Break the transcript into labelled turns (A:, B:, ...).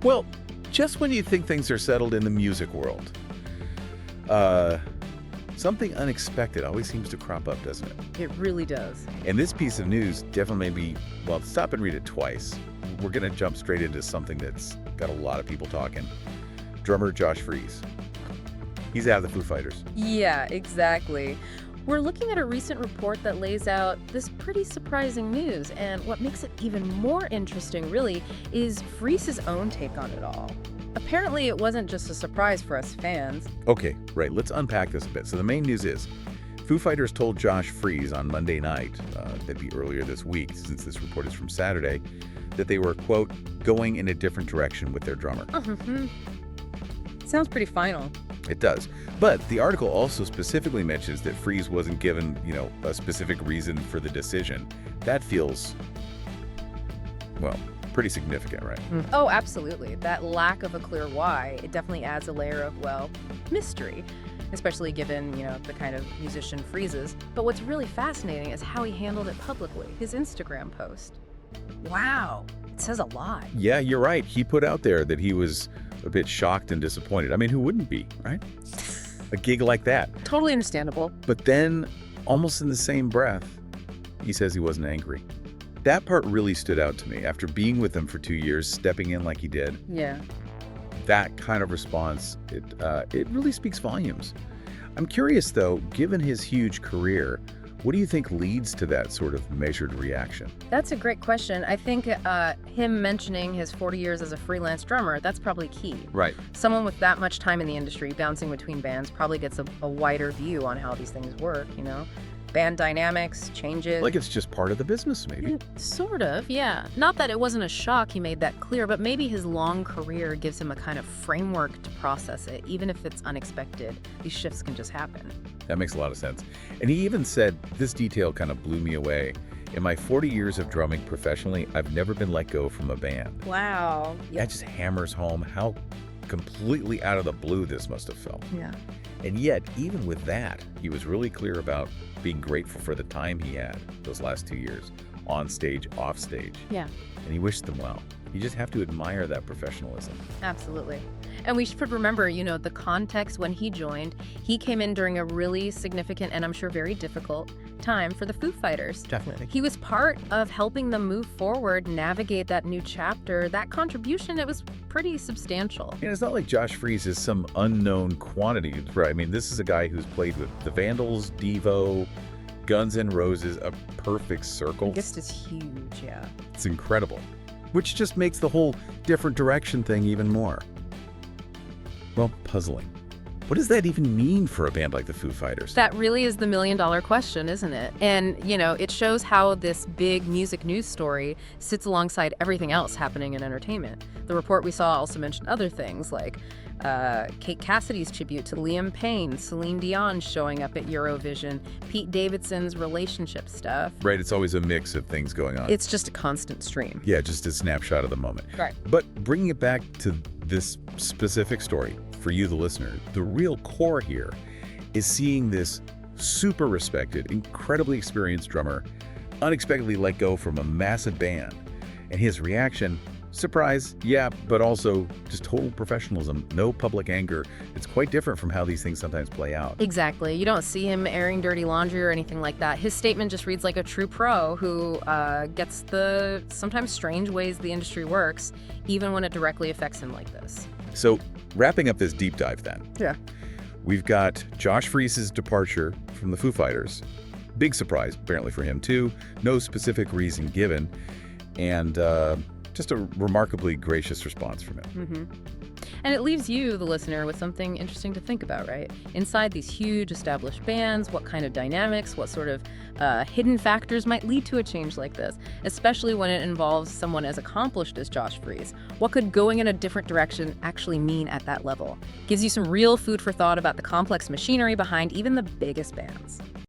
A: Well, just when you think things are settled in the music world, something unexpected always seems to crop up, doesn't it?
B: It really does.
A: And this piece of news definitely made me, well, stop and read it twice. We're going to jump straight into something that's got a lot of people talking. Drummer Josh Freese. He's out of the Foo Fighters.
B: Yeah, exactly. We're looking at a recent report that lays out this pretty surprising news, and what makes it even more interesting, really, is Freese's own take on it all. Apparently, it wasn't just a surprise for us fans.
A: Okay, right, let's unpack this a bit. So the main news is, Foo Fighters told Josh Freese on Monday night, that'd be earlier this week, since this report is from Saturday, that they were, quote, going in a different direction with their drummer.
B: Sounds pretty final.
A: It does. But the article also specifically mentions that Freese wasn't given, a specific reason for the decision. That feels, well, pretty significant, right?
B: Oh, absolutely. That lack of a clear why, it definitely adds a layer of, well, mystery, especially given, the kind of musician Freese is. But what's really fascinating is how he handled it publicly, his Instagram post. Wow, it says a lot.
A: Yeah, you're right. He put out there that he was a bit shocked and disappointed. I mean, who wouldn't be, right? A gig like that.
B: Totally understandable.
A: But then, almost in the same breath, he says he wasn't angry. That part really stood out to me. After being with them for 2 years, stepping in like he did,
B: Yeah.
A: that kind of response, it really speaks volumes. I'm curious, though, given his huge career, what do you think leads to that sort of measured reaction?
B: That's a great question. I think him mentioning his 40 years as a freelance drummer, that's probably key.
A: Right.
B: Someone with that much time in the industry, bouncing between bands, probably gets a wider view on how these things work, Band dynamics, changes.
A: Like it's just part of the business, maybe.
B: Sort of, yeah. Not that it wasn't a shock, he made that clear, but maybe his long career gives him a kind of framework to process it, even if it's unexpected. These shifts can just happen.
A: That makes a lot of sense. And he even said, this detail kind of blew me away. In my 40 years of drumming professionally, I've never been let go from a band.
B: Wow.
A: That just hammers home how completely out of the blue this must have felt.
B: Yeah.
A: And yet, even with that, he was really clear about being grateful for the time he had those last 2 years, on stage, off stage.
B: Yeah.
A: And he wished them well. You just have to admire that professionalism.
B: Absolutely. And we should remember, the context when he joined. He came in during a really significant and I'm sure very difficult time for the Foo Fighters.
A: Definitely.
B: He was part of helping them move forward, navigate that new chapter. That contribution, it was pretty substantial.
A: And it's not like Josh Freese is some unknown quantity, right? I mean, this is a guy who's played with the Vandals, Devo, Guns N' Roses, a perfect circle.
B: The list is huge, yeah.
A: It's incredible. Which just makes the whole different direction thing even more, well, puzzling. What does that even mean for a band like the Foo Fighters?
B: That really is the million-dollar question, isn't it? And, it shows how this big music news story sits alongside everything else happening in entertainment. The report we saw also mentioned other things like Kate Cassidy's tribute to Liam Payne, Celine Dion showing up at Eurovision, Pete Davidson's relationship stuff.
A: Right, it's always a mix of things going on.
B: It's just a constant stream.
A: Yeah, just a snapshot of the moment.
B: Right.
A: But bringing it back to this specific story, for you, the listener, the real core here is seeing this super respected, incredibly experienced drummer unexpectedly let go from a massive band. And his reaction, surprise, yeah, but also just total professionalism, no public anger. It's quite different from how these things sometimes play out.
B: Exactly. You don't see him airing dirty laundry or anything like that. His statement just reads like a true pro who gets the sometimes strange ways the industry works, even when it directly affects him like this.
A: So, wrapping up this deep dive then.
B: Yeah.
A: We've got Josh Freese's departure from the Foo Fighters. Big surprise, apparently for him too. No specific reason given. And just a remarkably gracious response from him.
B: And it leaves you, the listener, with something interesting to think about, right? Inside these huge established bands, what kind of dynamics, what sort of hidden factors might lead to a change like this, especially when it involves someone as accomplished as Josh Freese. What could going in a different direction actually mean at that level? Gives you some real food for thought about the complex machinery behind even the biggest bands.